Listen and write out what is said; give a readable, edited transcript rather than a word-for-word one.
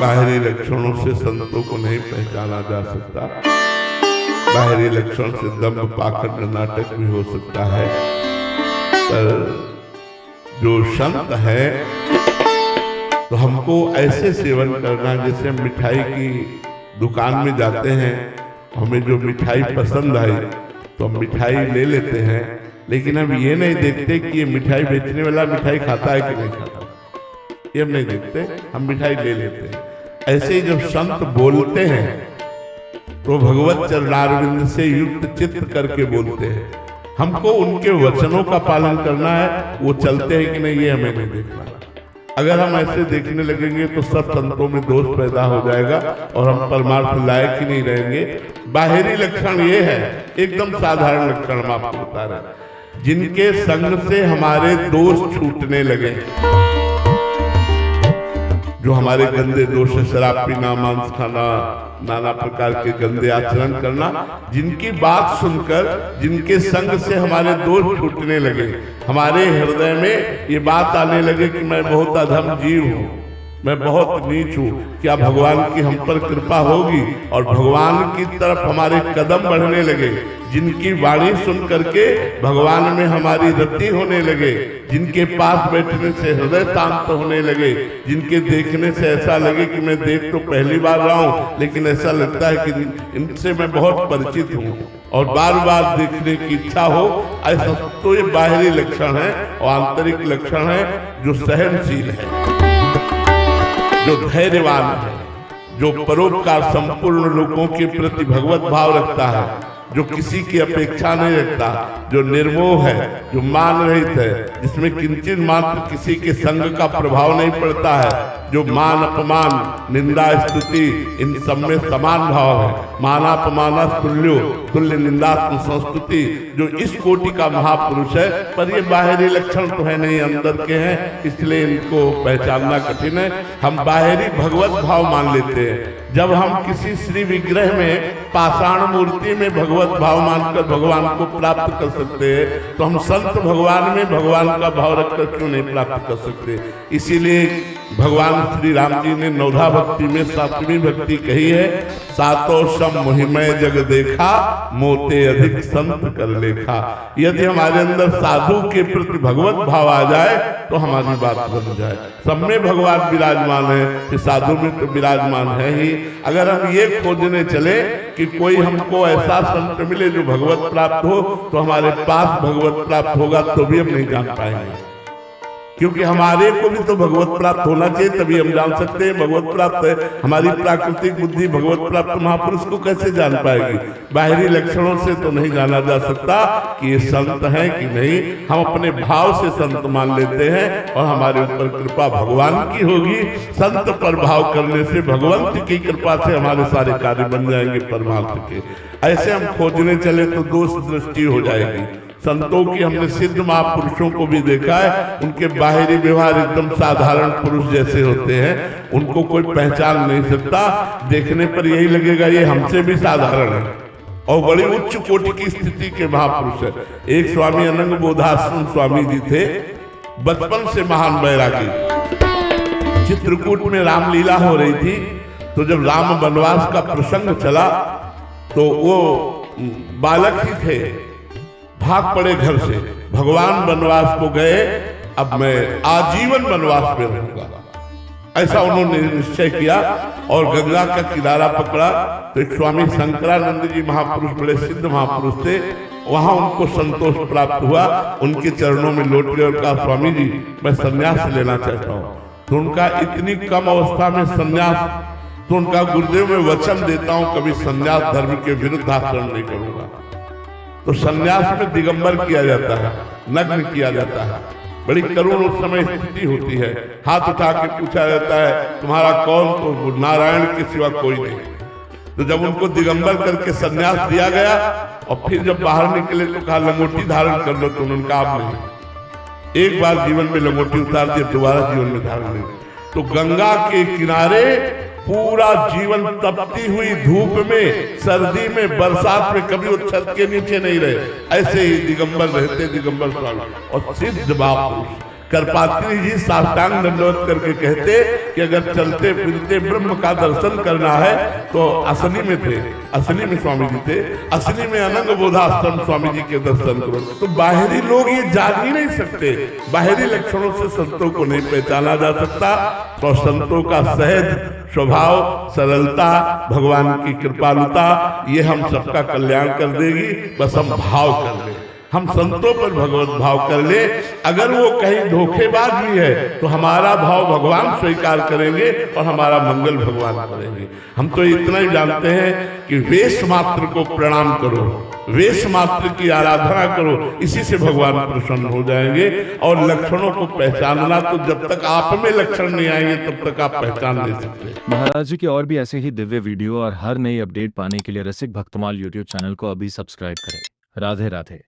बाहरी लक्षणों से संतों को नहीं पहचाना जा सकता। बाहरी लक्षण से दंभ पाखंड नाटक भी हो सकता है, पर जो संत है तो हमको ऐसे सेवन करना, जैसे हम मिठाई की दुकान में जाते हैं, हमें जो मिठाई पसंद आई तो हम मिठाई ले लेते हैं, लेकिन हम ये नहीं देखते कि ये मिठाई बेचने वाला मिठाई खाता है कि नहीं खाता, ये हम नहीं देखते, हम मिठाई ले लेते हैं। ऐसे ही जब संत बोलते हैं तो भगवत चरणारविंद से युक्त चित्त करके बोलते हैं। हमको उनके वचनों का पालन करना है, वो चलते हैं कि नहीं ये हमें नहीं देखना। अगर हम ऐसे देखने लगेंगे तो सब संतों में दोष पैदा हो जाएगा और हम परमार्थ लायक ही नहीं रहेंगे। बाहरी लक्षण ये है, एकदम साधारण लक्षण हम आपको बता रहे हैं, जिनके संग से हमारे दोष छूटने लगे, जो हमारे गंदे दोष, शराब पीना, मांस खाना, नाना प्रकार के गंदे आचरण करना, जिनकी बात सुनकर, जिनके संग से हमारे दोष छूटने लगे, हमारे हृदय में ये बात आने लगे कि मैं बहुत अधम जीव हूँ, मैं बहुत नीच हूँ, क्या भगवान की हम पर कृपा होगी, और भगवान की तरफ हमारे कदम बढ़ने लगे, जिनकी वाणी सुन करके भगवान में हमारी रति होने लगे, जिनके पास बैठने से हृदय शांत होने लगे, जिनके देखने से ऐसा लगे कि मैं देख तो पहली बार रहा हूँ, लेकिन ऐसा लगता है कि इनसे मैं बहुत परिचित हूँ और बार बार देखने की इच्छा हो, ऐसा तो ये बाहरी लक्षण है। और आंतरिक लक्षण है जो सहनशील है, जो धैर्यवान है, जो परोपकार संपूर्ण लोगों के प्रति भगवत भाव रखता है, जो किसी की अपेक्षा नहीं रखता, जो निर्मोह है, जो मान रहित है, जिसमें किंचित मात्र किसी के संग का प्रभाव नहीं पड़ता है, जो मान अपमान, निंदा स्तुति इन सब में समान भाव है, मानापमान तुल्यो तुल्य निंदात्म संस्तुति, जो इस कोटि का महापुरुष है। पर ये बाहरी लक्षण तो है नहीं, अंदर के हैं, इसलिए इनको पहचानना कठिन है। हम बाहरी भगवत भाव मान लेते हैं। जब हम किसी श्री विग्रह में, पाषाण मूर्ति में भगवत भाव मानकर भगवान को प्राप्त कर सकते हैं, तो हम संत भगवान में भगवान का भाव रखकर क्यों नहीं प्राप्त कर सकते। इसीलिए भगवान श्री राम जी ने नौधा भक्ति में सातवीं भक्ति कही है, सातों सम मोहिमय जग देखा, मोते अधिक संत कर लेखा। यदि हमारे अंदर साधु के प्रति भगवत भाव आ जाए तो हमारी बात बन जाए। सब में भगवान विराजमान है, कि साधु में तो विराजमान है ही। अगर हम ये खोजने चले कि कोई हमको ऐसा संत मिले जो भगवत प्राप्त हो, तो हमारे पास भगवत प्राप्त होगा तो भी हम नहीं जान पाएंगे, क्योंकि हमारे को भी तो भगवत प्राप्त होना चाहिए, तभी हम जान सकते हैं भगवत प्राप्त है। हमारी प्राकृतिक बुद्धि भगवत प्राप्त महापुरुष को कैसे जान पाएगी। बाहरी लक्षणों से तो नहीं जाना जा सकता कि ये संत है कि नहीं। हम अपने भाव से संत मान लेते हैं और हमारे ऊपर कृपा भगवान की होगी। संत पर भाव करने से भगवंत की कृपा से हमारे सारे कार्य बन जाएंगे परमार्थ के। ऐसे हम खोजने चले तो दोष दृष्टि हो जाएगी। संतों की हमने सिद्ध महापुरुषों को भी देखा है, उनके बाहरी व्यवहार एकदम साधारण पुरुष जैसे होते हैं, उनको कोई पहचान नहीं सकता। देखने पर यही लगेगा ये हमसे भी साधारण है और बड़ी उच्च कोटि की स्थिति के महापुरुष है। एक स्वामी अनंग बोधाश्रम स्वामी जी थे, बचपन से महान बैरागी। चित्रकूट में रामलीला हो रही थी, तो जब राम वनवास का प्रसंग चला तो वो बालक ही थे, भाग पड़े घर से। भगवान वनवास को गए, अब मैं आजीवन वनवास में रहूंगा, ऐसा उन्होंने निश्चय किया और गंगा का किनारा पकड़ा। तो एक स्वामी शंकरानंद जी महापुरुष, बड़े सिद्ध महापुरुष थे, वहां उनको संतोष प्राप्त हुआ। उनके चरणों में लौट गए और कहा, स्वामी जी मैं संन्यास लेना चाहता हूँ। तो उनका इतनी कम अवस्था में संन्यास, तो उनका गुरुदेव मैं वचन देता हूँ कभी संन्यास धर्म के विरुद्ध आचरण नहीं करूंगा। तो संन्यास में दिगंबर किया जाता है, नग्न किया जाता है, बड़ी करुण उस समय स्थिति होती है। हाथ उठा के पूछा जाता है तुम्हारा कौन, तो नारायण के सिवा कोई नहीं। तो जब उनको दिगंबर करके संन्यास दिया गया और फिर जब बाहर निकले तो कहा लंगोटी धारण कर लो, तो उन्होंने कहा आप नहीं, एक बार जीवन में लंगोटी उतार दी, दोबारा जीवन में धारण नहीं। तो गंगा के किनारे पूरा जीवन तपती हुई धूप में, सर्दी में, बरसात में कभी वो छत के नीचे नहीं रहे। ऐसे ही दिगंबर रहते दिगंबर स्वामी और सिद्ध महापुरुष। करपात्री जी साष्टांग दंडवत करके कहते कि अगर चलते फिरते ब्रह्म का दर्शन करना है तो असली में थे, असली में स्वामी जी थे, असली में अनंग बोधाश्रम स्वामी जी के दर्शन करो। तो बाहरी लोग ये जान ही नहीं सकते, बाहरी लक्षणों से संतों को नहीं पहचाना जा सकता। तो संतों का सहज स्वभाव, सरलता, भगवान की कृपालुता, ये हम सबका कल्याण कर देगी। बस हम भाव कर ले, हम संतों पर भगवत भाव कर ले। अगर वो कहीं धोखेबाज भी है तो हमारा भाव भगवान स्वीकार करेंगे और हमारा मंगल भगवान करेंगे। हम तो इतना ही जानते हैं कि वेश मात्र को प्रणाम करो, वेश मात्र की आराधना करो, इसी से भगवान प्रसन्न हो जाएंगे। और लक्षणों को पहचानना, तो जब तक आप में लक्षण नहीं आएंगे तब तक आप पहचान नहीं सकते। महाराज जी के और भी ऐसे ही दिव्य वीडियो और हर नई अपडेट पाने के लिए रसिक भक्तमाल यूट्यूब चैनल को अभी सब्सक्राइब करें। राधे राधे।